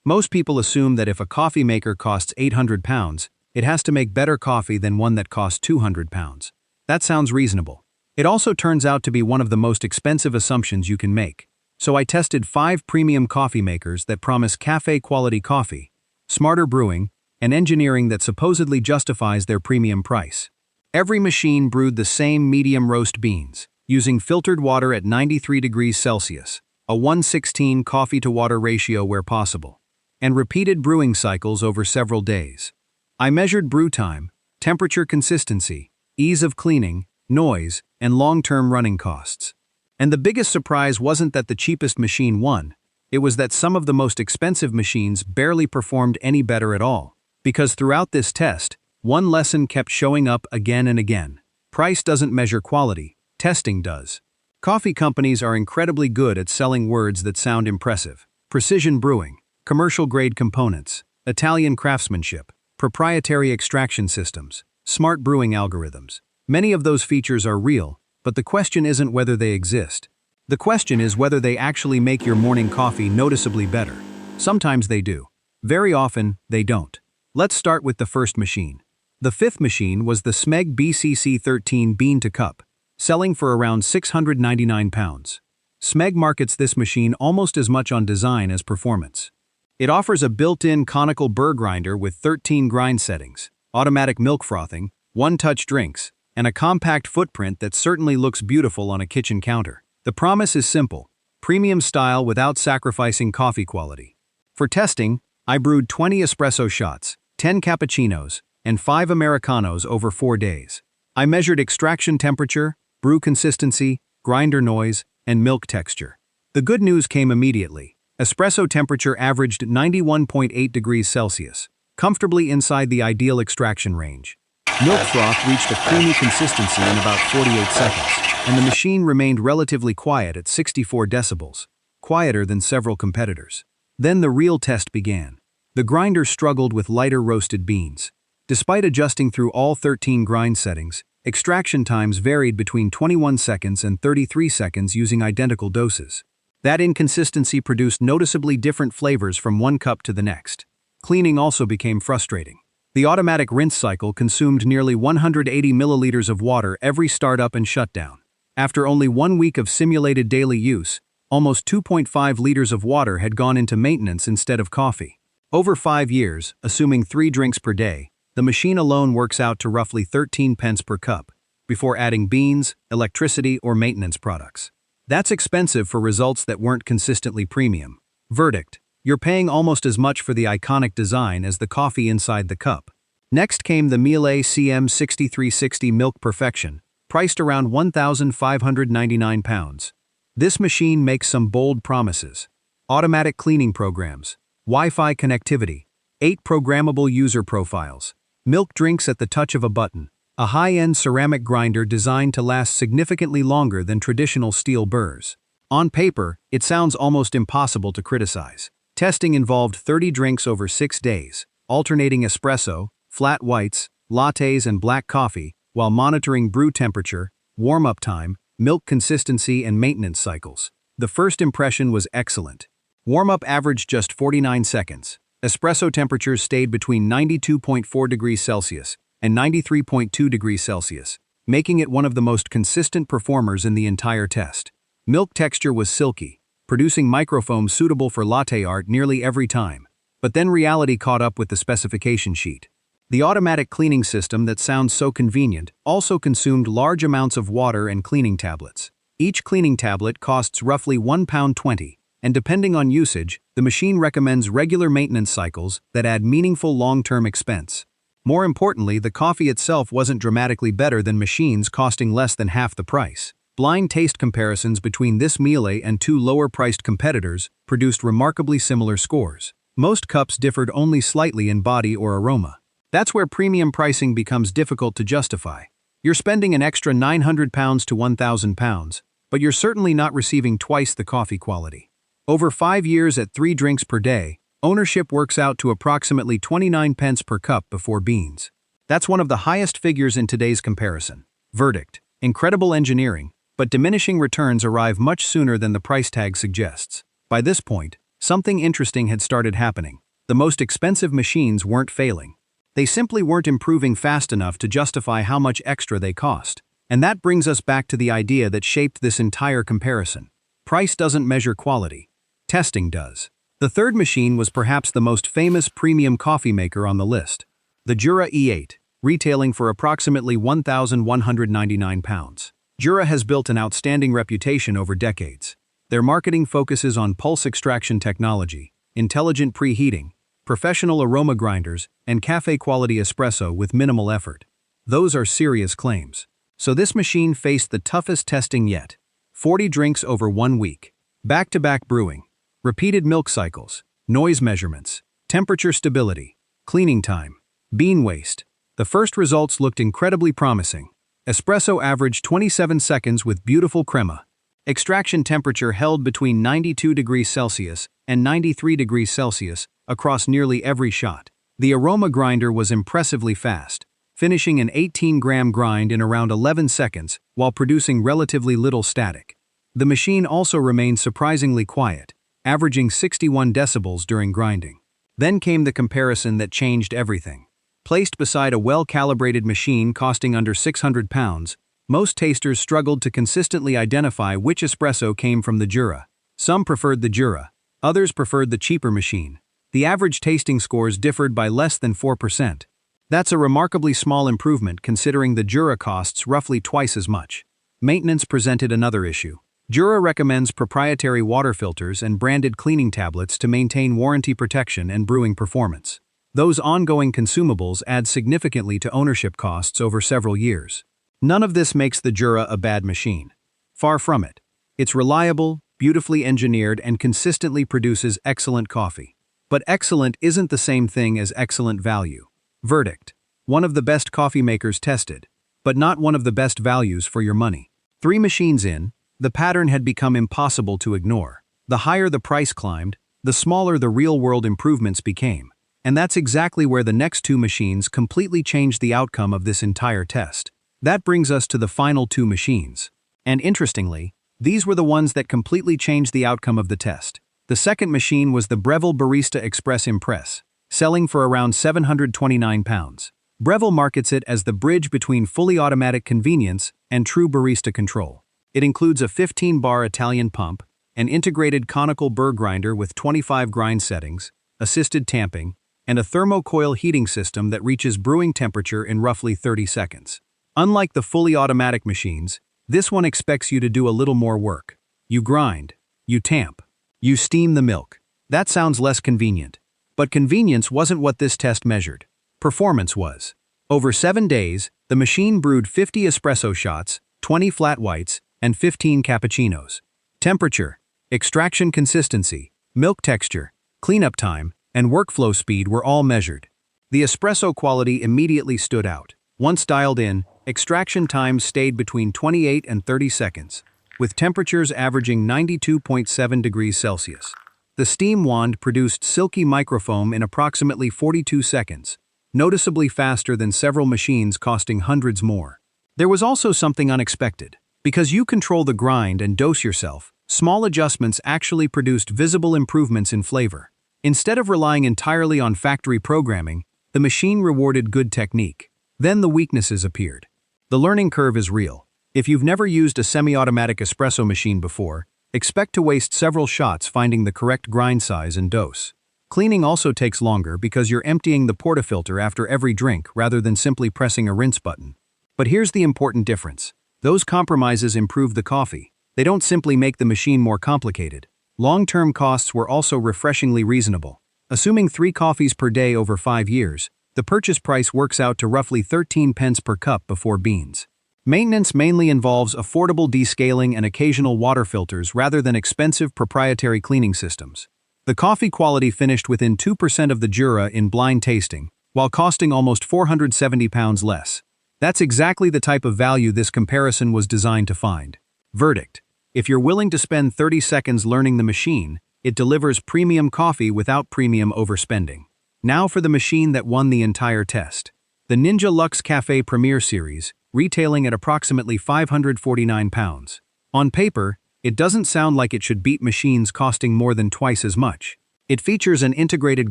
Most people assume that if a coffee maker costs £800, it has to make better coffee than one that costs £200. That sounds reasonable. It also turns out to be one of the most expensive assumptions you can make. So I tested 5 premium coffee makers that promise cafe quality coffee, smarter brewing, and engineering that supposedly justifies their premium price. Every machine brewed the same medium roast beans, using filtered water at 93 degrees Celsius, a 1:16 coffee-to-water ratio where possible, and repeated brewing cycles over several days. I measured brew time, temperature consistency, ease of cleaning, noise, and long-term running costs. And the biggest surprise wasn't that the cheapest machine won, it was that some of the most expensive machines barely performed any better at all. Because throughout this test, one lesson kept showing up again and again. Price doesn't measure quality, testing does. Coffee companies are incredibly good at selling words that sound impressive. Precision brewing, commercial-grade components, Italian craftsmanship, proprietary extraction systems, smart brewing algorithms. Many of those features are real, but the question isn't whether they exist. The question is whether they actually make your morning coffee noticeably better. Sometimes they do. Very often, they don't. Let's start with the first machine. The fifth machine was the SMEG BCC13 bean-to-cup, selling for around £699. SMEG markets this machine almost as much on design as performance. It offers a built-in conical burr grinder with 13 grind settings, automatic milk frothing, one-touch drinks, and a compact footprint that certainly looks beautiful on a kitchen counter. The promise is simple: premium style without sacrificing coffee quality. For testing, I brewed 20 espresso shots, 10 cappuccinos, and 5 Americanos over 4 days. I measured extraction temperature, brew consistency, grinder noise, and milk texture. The good news came immediately. Espresso temperature averaged 91.8 degrees Celsius, comfortably inside the ideal extraction range. Milk froth reached a creamy consistency in about 48 seconds, and the machine remained relatively quiet at 64 decibels, quieter than several competitors. Then the real test began. The grinder struggled with lighter roasted beans. Despite adjusting through all 13 grind settings, extraction times varied between 21 seconds and 33 seconds using identical doses. That inconsistency produced noticeably different flavors from one cup to the next. Cleaning also became frustrating. The automatic rinse cycle consumed nearly 180 milliliters of water every startup and shutdown. After only 1 week of simulated daily use, almost 2.5 liters of water had gone into maintenance instead of coffee. Over 5 years, assuming 3 drinks per day, the machine alone works out to roughly 13 pence per cup, before adding beans, electricity, or maintenance products. That's expensive for results that weren't consistently premium. Verdict: you're paying almost as much for the iconic design as the coffee inside the cup. Next came the Miele CM6360 Milk Perfection, priced around £1,599. This machine makes some bold promises. Automatic cleaning programs, Wi-Fi connectivity, 8 programmable user profiles, milk drinks at the touch of a button, a high-end ceramic grinder designed to last significantly longer than traditional steel burrs. On paper, it sounds almost impossible to criticize. Testing involved 30 drinks over 6 days, alternating espresso, flat whites, lattes, and black coffee, while monitoring brew temperature, warm-up time, milk consistency, and maintenance cycles. The first impression was excellent. Warm-up averaged just 49 seconds. Espresso temperatures stayed between 92.4 degrees Celsius and 93.2 degrees Celsius, making it one of the most consistent performers in the entire test. Milk texture was silky, producing microfoam suitable for latte art nearly every time. But then reality caught up with the specification sheet. The automatic cleaning system that sounds so convenient also consumed large amounts of water and cleaning tablets. Each cleaning tablet costs roughly £1.20, and depending on usage, the machine recommends regular maintenance cycles that add meaningful long-term expense. More importantly, the coffee itself wasn't dramatically better than machines costing less than half the price. Blind taste comparisons between this Miele and 2 lower-priced competitors produced remarkably similar scores. Most cups differed only slightly in body or aroma. That's where premium pricing becomes difficult to justify. You're spending an extra £900 to £1,000, but you're certainly not receiving twice the coffee quality. Over 5 years at 3 drinks per day, ownership works out to approximately 29 pence per cup before beans. That's one of the highest figures in today's comparison. Verdict: incredible engineering, but diminishing returns arrive much sooner than the price tag suggests. By this point, Something interesting had started happening. The most expensive machines weren't failing. They simply weren't improving fast enough to justify how much extra they cost. And that brings us back to the idea that shaped this entire comparison. Price doesn't measure quality. Testing does. The third machine was perhaps the most famous premium coffee maker on the list. The Jura E8, retailing for approximately £1,199. Jura has built an outstanding reputation over decades. Their marketing focuses on pulse extraction technology, intelligent preheating, professional aroma grinders, and cafe-quality espresso with minimal effort. Those are serious claims. So this machine faced the toughest testing yet. 40 drinks over 1 week. Back-to-back brewing. Repeated milk cycles. Noise measurements. Temperature stability. Cleaning time. Bean waste. The first results looked incredibly promising. Espresso averaged 27 seconds with beautiful crema. Extraction temperature held between 92 degrees Celsius and 93 degrees Celsius across nearly every shot. The aroma grinder was impressively fast, finishing an 18-gram grind in around 11 seconds while producing relatively little static. The machine also remained surprisingly quiet, averaging 61 decibels during grinding. Then came the comparison that changed everything. Placed beside a well-calibrated machine costing under £600, most tasters struggled to consistently identify which espresso came from the Jura. Some preferred the Jura, others preferred the cheaper machine. The average tasting scores differed by less than 4%. That's a remarkably small improvement considering the Jura costs roughly twice as much. Maintenance presented another issue. Jura recommends proprietary water filters and branded cleaning tablets to maintain warranty protection and brewing performance. Those ongoing consumables add significantly to ownership costs over several years. None of this makes the Jura a bad machine. Far from it. It's reliable, beautifully engineered, and consistently produces excellent coffee. But excellent isn't the same thing as excellent value. Verdict: one of the best coffee makers tested, but not one of the best values for your money. 3 machines in, the pattern had become impossible to ignore. The higher the price climbed, the smaller the real-world improvements became. And that's exactly where the next 2 machines completely changed the outcome of this entire test. That brings us to the final 2 machines. And interestingly, these were the ones that completely changed the outcome of the test. The second machine was the Breville Barista Express Impress, selling for around £729. Breville markets it as the bridge between fully automatic convenience and true barista control. It includes a 15-bar Italian pump, an integrated conical burr grinder with 25 grind settings, assisted tamping, and a thermocoil heating system that reaches brewing temperature in roughly 30 seconds. Unlike the fully automatic machines, this one expects you to do a little more work. You grind, you tamp, you steam the milk. That sounds less convenient. But convenience wasn't what this test measured. Performance was. Over 7 days, the machine brewed 50 espresso shots, 20 flat whites, and 15 cappuccinos. Temperature, extraction consistency, milk texture, cleanup time, and workflow speed were all measured. The espresso quality immediately stood out. Once dialed in, extraction times stayed between 28 and 30 seconds, with temperatures averaging 92.7 degrees Celsius. The steam wand produced silky microfoam in approximately 42 seconds, noticeably faster than several machines costing hundreds more. There was also something unexpected. Because you control the grind and dose yourself, small adjustments actually produced visible improvements in flavor. Instead of relying entirely on factory programming, the machine rewarded good technique. Then the weaknesses appeared. The learning curve is real. If you've never used a semi-automatic espresso machine before, expect to waste several shots finding the correct grind size and dose. Cleaning also takes longer because you're emptying the portafilter after every drink rather than simply pressing a rinse button. But here's the important difference. Those compromises improve the coffee. They don't simply make the machine more complicated. Long-term costs were also refreshingly reasonable. Assuming 3 coffees per day over 5 years, the purchase price works out to roughly 13 pence per cup before beans. Maintenance mainly involves affordable descaling and occasional water filters rather than expensive proprietary cleaning systems. The coffee quality finished within 2% of the Jura in blind tasting, while costing almost £470 less. That's exactly the type of value this comparison was designed to find. Verdict: if you're willing to spend 30 seconds learning the machine, it delivers premium coffee without premium overspending. Now for the machine that won the entire test. The Ninja Luxe Café Premier Series, retailing at approximately £549. On paper, it doesn't sound like it should beat machines costing more than twice as much. It features an integrated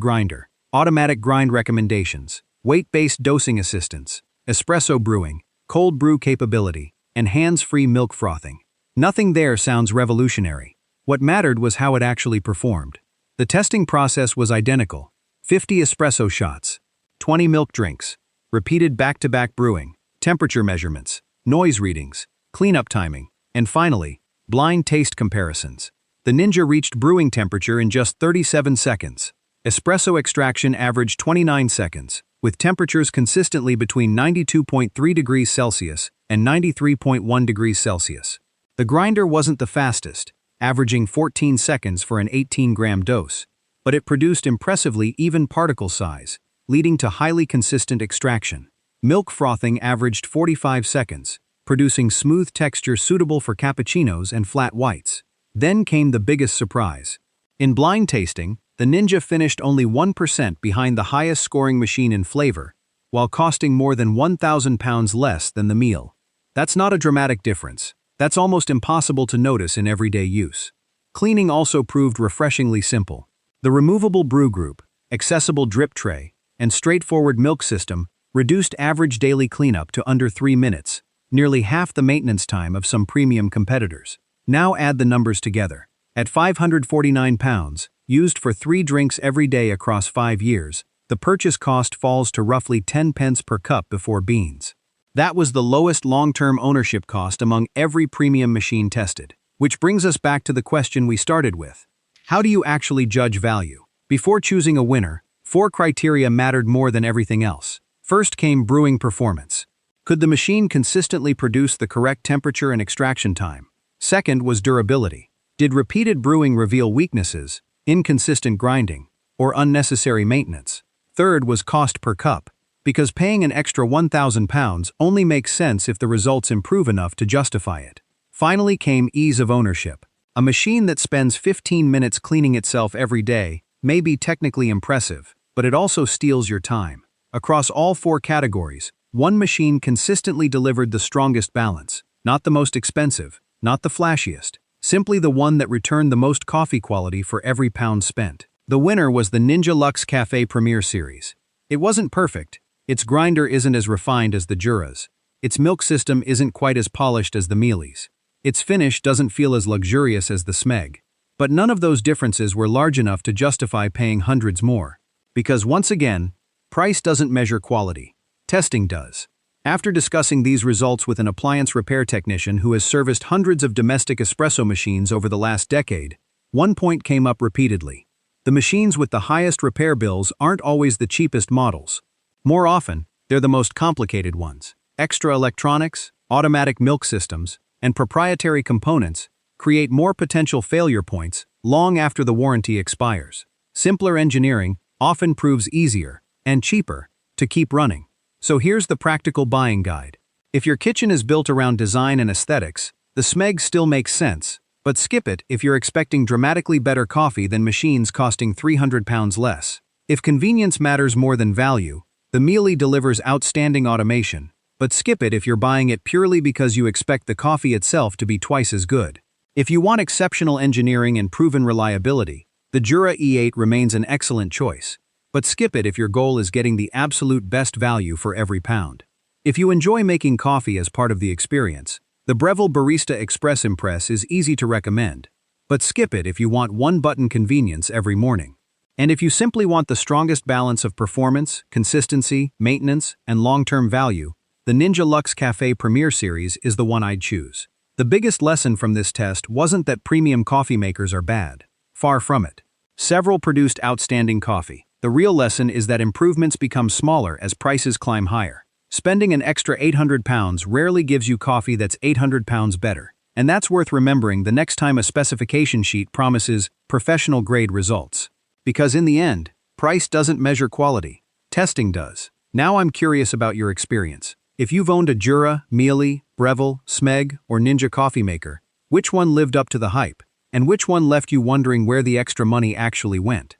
grinder, automatic grind recommendations, weight-based dosing assistance, espresso brewing, cold brew capability, and hands-free milk frothing. Nothing there sounds revolutionary. What mattered was how it actually performed. The testing process was identical: 50 espresso shots, 20 milk drinks, repeated back-to-back brewing, temperature measurements, noise readings, cleanup timing, and finally, blind taste comparisons. The Ninja reached brewing temperature in just 37 seconds. Espresso extraction averaged 29 seconds, with temperatures consistently between 92.3 degrees Celsius and 93.1 degrees Celsius. The grinder wasn't the fastest, averaging 14 seconds for an 18-gram dose, but it produced impressively even particle size, leading to highly consistent extraction. Milk frothing averaged 45 seconds, producing smooth texture suitable for cappuccinos and flat whites. Then came the biggest surprise. In blind tasting, the Ninja finished only 1% behind the highest scoring machine in flavor, while costing more than 1,000 pounds less than the Miele. That's not a dramatic difference. That's almost impossible to notice in everyday use. Cleaning also proved refreshingly simple. The removable brew group, accessible drip tray, and straightforward milk system reduced average daily cleanup to under 3 minutes, nearly half the maintenance time of some premium competitors. Now add the numbers together. At 549 pounds, used for 3 drinks every day across 5 years, the purchase cost falls to roughly 10 pence per cup before beans. That was the lowest long-term ownership cost among every premium machine tested. Which brings us back to the question we started with. How do you actually judge value? Before choosing a winner, 4 criteria mattered more than everything else. First came brewing performance. Could the machine consistently produce the correct temperature and extraction time? Second was durability. Did repeated brewing reveal weaknesses, inconsistent grinding, or unnecessary maintenance? Third was cost per cup, because paying an extra 1,000 pounds only makes sense if the results improve enough to justify it. Finally came ease of ownership. A machine that spends 15 minutes cleaning itself every day may be technically impressive, but it also steals your time. Across all 4 categories, one machine consistently delivered the strongest balance, not the most expensive, not the flashiest, simply the one that returned the most coffee quality for every pound spent. The winner was the Ninja Luxe Café Premier Series. It wasn't perfect. Its grinder isn't as refined as the Jura's. Its milk system isn't quite as polished as the Miele's. Its finish doesn't feel as luxurious as the SMEG. But none of those differences were large enough to justify paying hundreds more. Because once again, price doesn't measure quality. Testing does. After discussing these results with an appliance repair technician who has serviced hundreds of domestic espresso machines over the last decade, one point came up repeatedly. The machines with the highest repair bills aren't always the cheapest models. More often, they're the most complicated ones. Extra electronics, automatic milk systems, and proprietary components create more potential failure points long after the warranty expires. Simpler engineering often proves easier and cheaper to keep running. So here's the practical buying guide. If your kitchen is built around design and aesthetics, the SMEG still makes sense, but skip it if you're expecting dramatically better coffee than machines costing 300 pounds less. If convenience matters more than value, the Miele delivers outstanding automation, but skip it if you're buying it purely because you expect the coffee itself to be twice as good. If you want exceptional engineering and proven reliability, the Jura E8 remains an excellent choice. But skip it if your goal is getting the absolute best value for every pound. If you enjoy making coffee as part of the experience, the Breville Barista Express Impress is easy to recommend. But skip it if you want one-button convenience every morning. And if you simply want the strongest balance of performance, consistency, maintenance, and long-term value, the Ninja Luxe Café Premier Series is the one I'd choose. The biggest lesson from this test wasn't that premium coffee makers are bad. Far from it. Several produced outstanding coffee. The real lesson is that improvements become smaller as prices climb higher. Spending an extra 800 pounds rarely gives you coffee that's 800 pounds better. And that's worth remembering the next time a specification sheet promises professional-grade results. Because in the end, price doesn't measure quality. Testing does. Now I'm curious about your experience. If you've owned a Jura, Miele, Breville, SMEG, or Ninja coffee maker, which one lived up to the hype? And which one left you wondering where the extra money actually went?